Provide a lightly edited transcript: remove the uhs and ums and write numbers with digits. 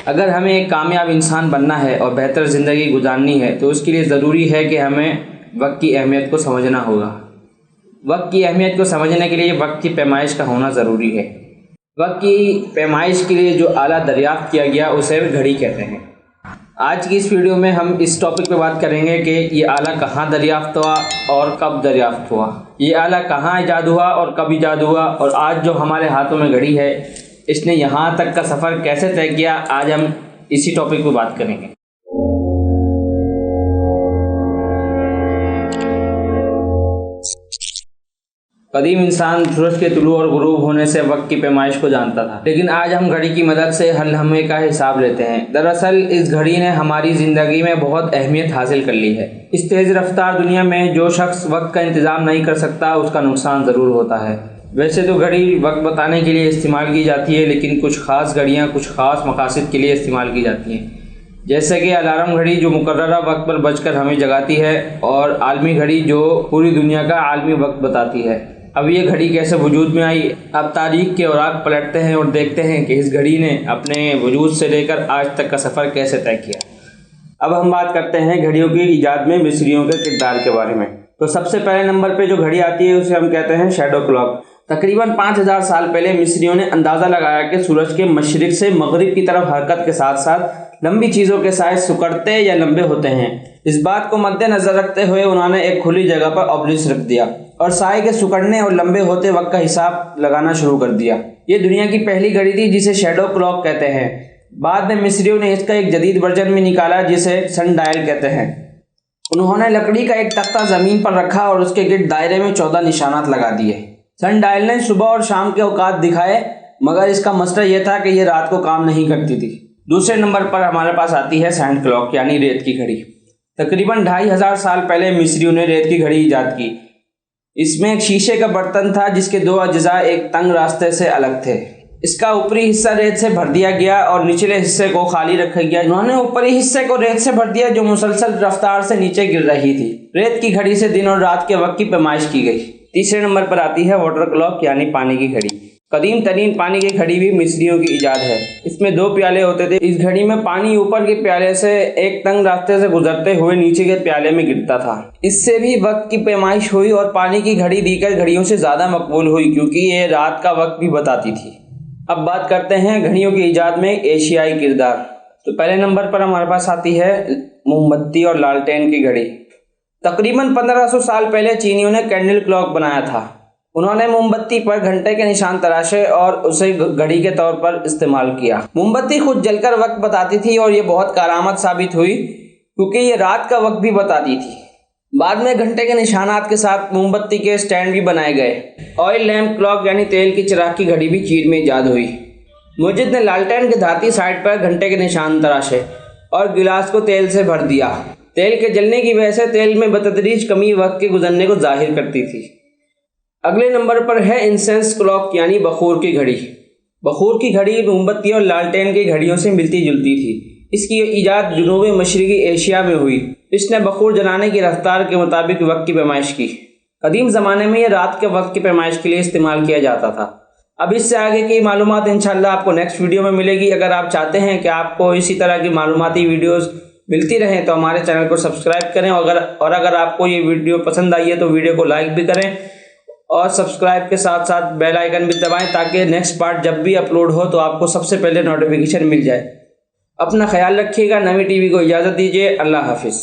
اگر ہمیں ایک کامیاب انسان بننا ہے اور بہتر زندگی گزارنی ہے تو اس کے لیے ضروری ہے کہ ہمیں وقت کی اہمیت کو سمجھنا ہوگا۔ وقت کی اہمیت کو سمجھنے کے لیے وقت کی پیمائش کا ہونا ضروری ہے۔ وقت کی پیمائش کے لیے جو آلہ دریافت کیا گیا اسے گھڑی کہتے ہیں۔ آج کی اس ویڈیو میں ہم اس ٹاپک پہ بات کریں گے کہ یہ آلہ کہاں دریافت ہوا اور کب دریافت ہوا، یہ آلہ کہاں ایجاد ہوا اور کب ایجاد ہوا، اور آج جو ہمارے ہاتھوں میں گھڑی ہے اس نے یہاں تک کا سفر کیسے طے کیا۔ آج ہم اسی ٹاپک پہ بات کریں گے۔ قدیم انسان سورج کے طلوع اور غروب ہونے سے وقت کی پیمائش کو جانتا تھا، لیکن آج ہم گھڑی کی مدد سے ہر لمحے کا حساب لیتے ہیں۔ دراصل اس گھڑی نے ہماری زندگی میں بہت اہمیت حاصل کر لی ہے۔ اس تیز رفتار دنیا میں جو شخص وقت کا انتظام نہیں کر سکتا اس کا نقصان ضرور ہوتا ہے۔ ویسے تو گھڑی وقت بتانے کے لیے استعمال کی جاتی ہے، لیکن کچھ خاص گھڑیاں کچھ خاص مقاصد کے لیے استعمال کی جاتی ہیں، جیسے کہ الارم گھڑی جو مقررہ وقت پر بج کر ہمیں جگاتی ہے، اور عالمی گھڑی جو پوری دنیا کا عالمی وقت بتاتی ہے۔ اب یہ گھڑی کیسے وجود میں آئی؟ اب تاریخ کے اوراق پلٹتے ہیں اور دیکھتے ہیں کہ اس گھڑی نے اپنے وجود سے لے کر آج تک کا سفر کیسے طے کیا۔ اب ہم بات کرتے ہیں گھڑیوں کی ایجاد میں مصریوں کے کردار کے بارے میں۔ تو سب سے پہلے نمبر پہ جو گھڑی آتی ہے اسے ہم کہتے ہیں شیڈو کلاک۔ تقریباً 5000 سال پہلے مصریوں نے اندازہ لگایا کہ سورج کے مشرق سے مغرب کی طرف حرکت کے ساتھ ساتھ لمبی چیزوں کے سائے سکڑتے یا لمبے ہوتے ہیں۔ اس بات کو مد نظر رکھتے ہوئے انہوں نے ایک کھلی جگہ پر آبجیکٹس رکھ دیا اور سائے کے سکڑنے اور لمبے ہوتے وقت کا حساب لگانا شروع کر دیا۔ یہ دنیا کی پہلی گھڑی تھی جسے شیڈو کلاک کہتے ہیں۔ بعد میں مصریوں نے اس کا ایک جدید ورژن میں نکالا جسے سن ڈائل کہتے ہیں۔ انہوں نے لکڑی کا ایک تختہ زمین پر رکھا اور اس کے گرد دائرے میں 14 نشانات لگا دیے۔ سن ڈائل نے صبح اور شام کے اوقات دکھائے، مگر اس کا مسئلہ یہ تھا کہ یہ رات کو کام نہیں کرتی تھی۔ دوسرے نمبر پر ہمارے پاس آتی ہے سینڈ کلاک یعنی ریت کی گھڑی۔ تقریباً 2500 سال پہلے مصریوں نے ریت کی گھڑی ایجاد کی۔ اس میں ایک شیشے کا برتن تھا جس کے 2 اجزاء ایک تنگ راستے سے الگ تھے۔ اس کا اوپری حصہ ریت سے بھر دیا گیا اور نچلے حصے کو خالی رکھا گیا۔ انہوں نے اوپری حصے کو ریت سے بھر دیا جو مسلسل رفتار سے نیچے گر رہی تھی۔ ریت کی گھڑی سے دن اور رات کے وقت کی پیمائش کی گئی۔ تیسرے نمبر پر آتی ہے واٹر کلاک یعنی پانی کی گھڑی۔ قدیم ترین پانی کی گھڑی بھی مصریوں کی ایجاد ہے۔ اس میں 2 پیالے ہوتے تھے۔ اس گھڑی میں پانی اوپر کے پیالے سے ایک تنگ راستے سے گزرتے ہوئے نیچے کے پیالے میں گرتا تھا۔ اس سے بھی وقت کی پیمائش ہوئی اور پانی کی گھڑی دیگر گھڑیوں سے زیادہ مقبول ہوئی کیونکہ یہ رات کا وقت بھی بتاتی تھی۔ اب بات کرتے ہیں گھڑیوں کی ایجاد میں ایشیائی کردار۔ تو پہلے نمبر پر ہمارے پاس آتی ہے موم بتی اور لالٹین کی گھڑی۔ تقریباً 1500 سال پہلے چینیوں نے کینڈل کلاک بنایا تھا۔ انہوں نے موم بتی پر گھنٹے کے نشان تراشے اور اسے گھڑی کے طور پر استعمال کیا۔ موم بتی خود جل کر وقت بتاتی تھی اور یہ بہت کارآمد ثابت ہوئی کیونکہ یہ رات کا وقت بھی بتاتی تھی۔ بعد میں گھنٹے کے نشانات کے ساتھ موم بتی کے اسٹینڈ بھی بنائے گئے۔ آئل لیمپ کلاک یعنی تیل کی چراغ کی گھڑی بھی چین میں ایجاد ہوئی۔ مجد نے لالٹین کے دھاتی سائڈ پر گھنٹے کے نشان تراشے اور گلاس کو تیل سے بھر دیا۔ تیل کے جلنے کی وجہ سے تیل میں بتدریج کمی وقت کے گزرنے کو ظاہر کرتی تھی۔ اگلے نمبر پر ہے انسینس کلاک یعنی بخور کی گھڑی۔ بخور کی گھڑی موم بتی اور لالٹین کی گھڑیوں سے ملتی جلتی تھی۔ اس کی ایجاد جنوب مشرقی ایشیا میں ہوئی۔ اس نے بخور جلانے کی رفتار کے مطابق وقت کی پیمائش کی۔ قدیم زمانے میں یہ رات کے وقت کی پیمائش کے لیے استعمال کیا جاتا تھا۔ اب اس سے آگے کی معلومات انشاءاللہ آپ کو نیکسٹ ویڈیو میں ملے گی۔ اگر آپ چاہتے ہیں کہ آپ کو اسی طرح کی معلوماتی ویڈیوز ملتی رہیں تو ہمارے چینل کو سبسکرائب کریں، اور اگر آپ کو یہ ویڈیو پسند آئی ہے تو ویڈیو کو لائک بھی کریں اور سبسکرائب کے ساتھ ساتھ بیل آئیکن بھی دبائیں تاکہ نیکسٹ پارٹ جب بھی اپلوڈ ہو تو آپ کو سب سے پہلے نوٹیفیکیشن مل جائے۔ اپنا خیال رکھیے گا۔ نوی ٹی وی کو اجازت دیجیے۔ اللہ حافظ۔